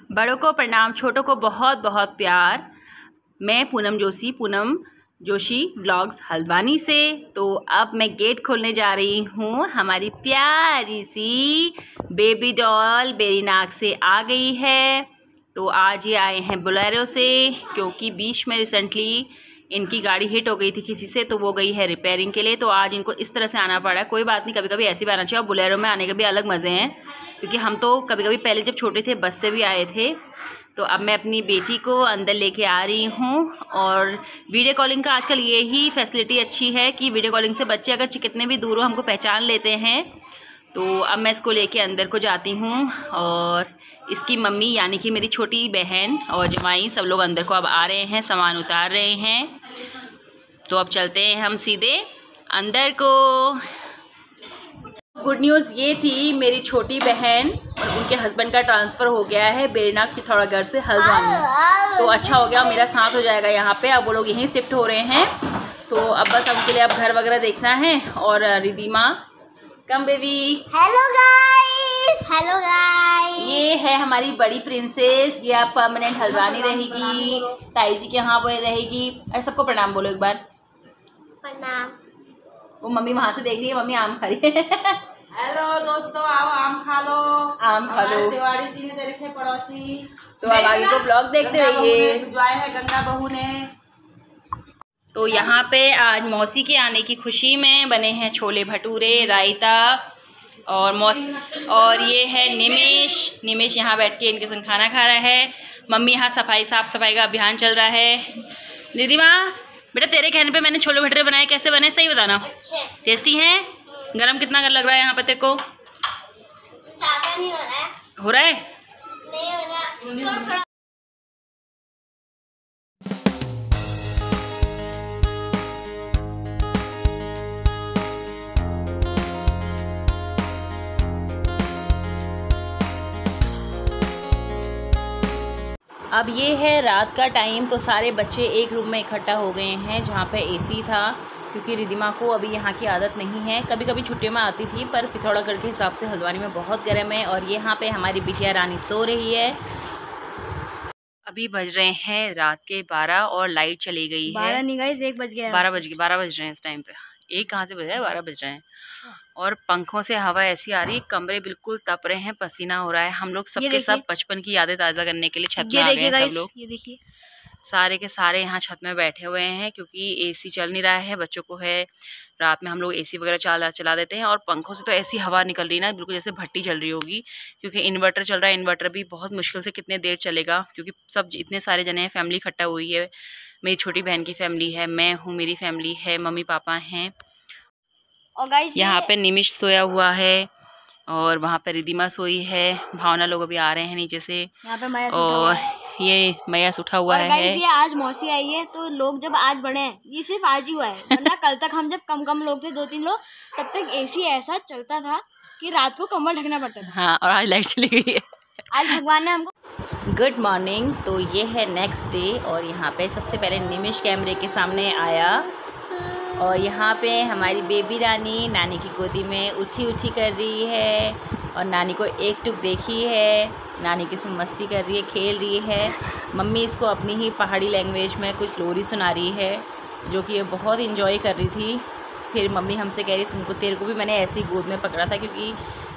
बड़ों को प्रणाम, छोटों को बहुत बहुत प्यार। मैं पूनम जोशी व्लॉग्स हल्द्वानी से। तो अब मैं गेट खोलने जा रही हूँ। हमारी प्यारी सी बेबी डॉल बेरीनाग से आ गई है। तो आज ये आए हैं बोलेरो से, क्योंकि बीच में रिसेंटली इनकी गाड़ी हिट हो गई थी किसी से, तो वो गई है रिपेयरिंग के लिए। तो आज इनको इस तरह से आना पड़ा। कोई बात नहीं, कभी कभी ऐसे भी आना चाहिए। और बोलेरो में आने के भी अलग मज़े हैं, क्योंकि हम तो कभी कभी पहले जब छोटे थे बस से भी आए थे। तो अब मैं अपनी बेटी को अंदर लेके आ रही हूँ। और वीडियो कॉलिंग का आजकल ये ही फैसिलिटी अच्छी है कि वीडियो कॉलिंग से बच्चे अगर कितने भी दूर हो हमको पहचान लेते हैं। तो अब मैं इसको लेके अंदर को जाती हूँ, और इसकी मम्मी यानी कि मेरी छोटी बहन और जमाई सब लोग अंदर को अब आ रहे हैं, सामान उतार रहे हैं। तो अब चलते हैं हम सीधे अंदर को। गुड न्यूज़ ये थी, मेरी छोटी बहन और उनके हस्बैंड का ट्रांसफ़र हो गया है बेरीनाग चित्तौड़गढ़ से हल्द्वानी। तो अच्छा हो गया, मेरा साथ हो जाएगा यहाँ पे। अब वो लोग यहीं शिफ्ट हो रहे हैं। तो अब बस उनके लिए अब घर वगैरह देखना है। और Ridhima come baby. Hello guys. Hello guys. ये है हमारी बड़ी प्रिंसेस। ये अब परमानेंट हल्द्वानी रहेगी, ताई जी के यहाँ वो रहेगी। सबको प्रणाम बोलो एक बार। प्रणाम। वो मम्मी वहाँ से देख रही है, मम्मी आम खा रही है। हेलो दोस्तों, आओ आम खा लो। आम खा लो। तिवारी जी ने देखे पड़ोसी। तो अब आगे को ब्लॉग देखते रहिए। भिजवाए है गंगा बहू ने। तो यहाँ पे आज मौसी के आने की खुशी में बने हैं छोले भटूरे, रायता और ये है निमेश यहाँ बैठ के इनके संग खाना खा रहा है। मम्मी यहाँ साफ सफाई का अभियान चल रहा है। दीदी माँ, बेटा तेरे कहने पे मैंने छोले भटूरे बनाए, कैसे बने सही बताना। टेस्टी हैं? गरम कितना लग रहा है यहाँ पे तेरे को? ज़्यादा नहीं हो रहा है। हो रहा है? नहीं हो रहा। अब ये है रात का टाइम। तो सारे बच्चे एक रूम में इकट्ठा हो गए हैं जहाँ पे एसी था, क्योंकि रिदिमा को अभी यहाँ की आदत नहीं है। कभी कभी छुट्टियों में आती थी, पर पिथौरागढ़ के हिसाब से हल्द्वानी में बहुत गर्म है। और यहाँ पे हमारी बिटिया रानी सो रही है। अभी बज रहे हैं रात के 12 और लाइट चली गई है। 12 नहीं गाइस, 1 बज गया। 12 बज रहे हैं इस टाइम पे। एक कहाँ से बज रहा है, 12 बज रहे हैं। और पंखों से हवा ऐसी आ रही है, कमरे बिल्कुल तप रहे हैं, पसीना हो रहा है। हम लोग सबके सब बचपन की यादें ताज़ा करने के लिए छत में आ गए हैं सब लोग। ये देखिए, सारे के सारे यहाँ छत में बैठे हुए हैं, क्योंकि एसी चल नहीं रहा है। बच्चों को है, रात में हम लोग एसी वगैरह चला देते हैं। और पंखों से तो ऐसी हवा निकल रही है ना, बिल्कुल जैसे भट्टी चल रही होगी। क्योंकि इन्वर्टर चल रहा है, इन्वर्टर भी बहुत मुश्किल से कितने देर चलेगा, क्योंकि सब इतने सारे जने हैं, फैमिली इकट्ठा हुई है। मेरी छोटी बहन की फैमिली है, मैं हूँ, मेरी फैमिली है, मम्मी पापा हैं। और गाइस यहाँ पे निमिष सोया हुआ है, और वहाँ पे रिदिमा सोई है। भावना लोग अभी आ रहे हैं नीचे से। यहाँ पे मया और ये मयास उठा हुआ है। गाइस ये आज मौसी आई है, तो लोग जब आज बढ़े हैं, ये सिर्फ आज ही हुआ है, वरना कल तक हम जब कम लोग थे, 2-3 लोग, तब तक एसी ऐसा चलता था कि रात को कमर ढकना पड़ता था। हाँ, और आज लाइट चली गई है। आज भगवान ने हमको। Good morning. तो ये है नेक्स्ट डे, और यहाँ पे सबसे पहले निमिष कैमरे के सामने आया। और यहाँ पे हमारी बेबी रानी नानी की गोदी में उठी कर रही है, और नानी को एक टुक देखी है, नानी के संग मस्ती कर रही है, खेल रही है। मम्मी इसको अपनी ही पहाड़ी लैंग्वेज में कुछ लोरी सुना रही है, जो कि ये बहुत इंजॉय कर रही थी। फिर मम्मी हमसे कह रही तेरे को भी मैंने ऐसे ही गोद में पकड़ा था, क्योंकि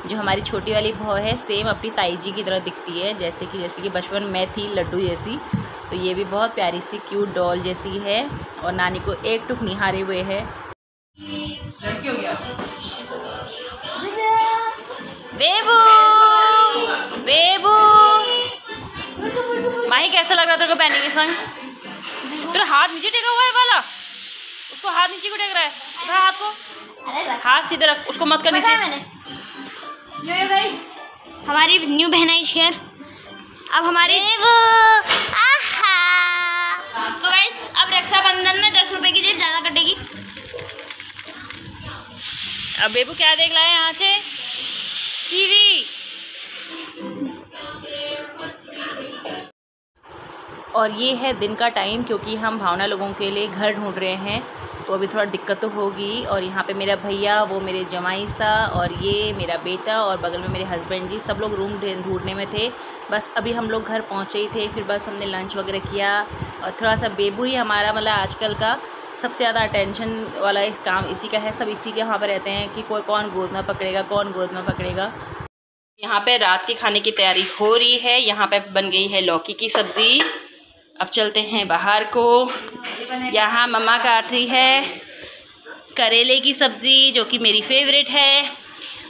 जो हमारी छोटी वाली बहू है सेम अपनी ताई जी की तरह दिखती है, जैसे कि बचपन में थी लड्डू जैसी। तो ये भी बहुत प्यारी सी क्यूट डॉल जैसी है, और नानी को एक टुक निहारे हुए है। बेबू बेबू माही, कैसा लग रहा तेरे को पहनने के संग? तेरा हाथ नीचे टेका हुआ है वाला, उसको हाथ नीचे क्यों टेक रहा है? उठा हाथ को, हाथ सीधे रख, उसको मत कर नीचे। जो गाइस हमारी न्यू बहन आई शेयर। अब हमारे तो गाइस अब रक्षाबंधन में 10 रुपए की जेब ज़्यादा कटेगी। अब बेबू क्या देख रहा है यहाँ से? टीवी। और ये है दिन का टाइम, क्योंकि हम भावना लोगों के लिए घर ढूंढ रहे हैं। तो अभी थोड़ा दिक्कत तो होगी। और यहाँ पे मेरा भैया, वो मेरे जमाई सा, और ये मेरा बेटा, और बगल में मेरे हस्बैंड जी, सब लोग रूम ढूंढने में थे। बस अभी हम लोग घर पहुँचे ही थे, फिर बस हमने लंच वगैरह किया। और थोड़ा सा बेबू ही हमारा मतलब आजकल का सबसे ज़्यादा अटेंशन वाला एक काम इसी का है। सब इसी के वहाँ पर रहते हैं कि कोई कौन गोद में पकड़ेगा, कौन गोद में पकड़ेगा। यहाँ पे रात के खाने की तैयारी हो रही है। यहाँ पे बन गई है लौकी की सब्ज़ी। अब चलते हैं बाहर को। यहाँ मम्मा काट रही है करेले की सब्ज़ी, जो कि मेरी फेवरेट है।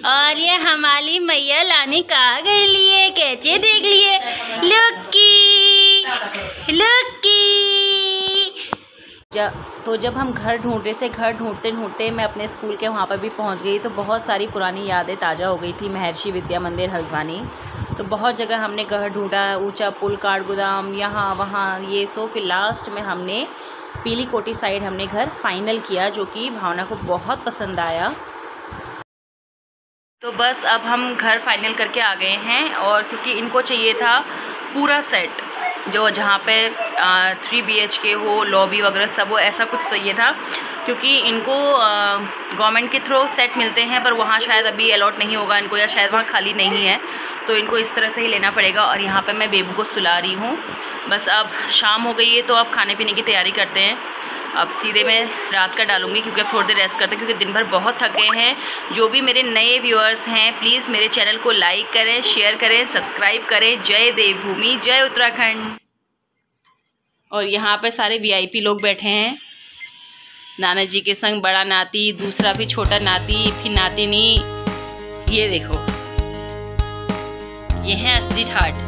और ये हमारी मैया लाने कहाँ गई लिए, कैचे देख लिए। लुक्की लुक्की। जब हम घर ढूंढ रहे थे, घर ढूंढते ढूंढते मैं अपने स्कूल के वहाँ पर भी पहुँच गई। तो बहुत सारी पुरानी यादें ताज़ा हो गई थी। महर्षि विद्या मंदिर हल्द्वानी, तो बहुत जगह हमने घर ढूंढा, ऊंचा पुल, काठ गोदाम, यहाँ वहाँ ये सो। फिर लास्ट में हमने पीली कोटी साइड हमने घर फाइनल किया, जो कि भावना को बहुत पसंद आया। तो बस अब हम घर फाइनल करके आ गए हैं। और क्योंकि इनको चाहिए था पूरा सेट, जो जहाँ पे 3 BHK हो, लॉबी वगैरह सब हो, ऐसा कुछ चाहिए था। क्योंकि इनको गवर्नमेंट के थ्रू सेट मिलते हैं, पर वहाँ शायद अभी अलॉट नहीं होगा इनको, या शायद वहाँ खाली नहीं है, तो इनको इस तरह से ही लेना पड़ेगा। और यहाँ पे मैं बेबू को सुला रही हूँ। बस अब शाम हो गई है, तो अब खाने पीने की तैयारी करते हैं। अब सीधे मैं रात का डालूंगी, क्योंकि अब थोड़ी देर रेस्ट करते हैं, क्योंकि दिन भर बहुत थक गए हैं। जो भी मेरे नए व्यूअर्स हैं, प्लीज़ मेरे चैनल को लाइक करें, शेयर करें, सब्सक्राइब करें। जय देवभूमि, जय उत्तराखंड। और यहाँ पे सारे VIP लोग बैठे हैं नाना जी के संग। बड़ा नाती, दूसरा भी छोटा नाती, फिर नातिनी। ये देखो, ये है असली ठाट।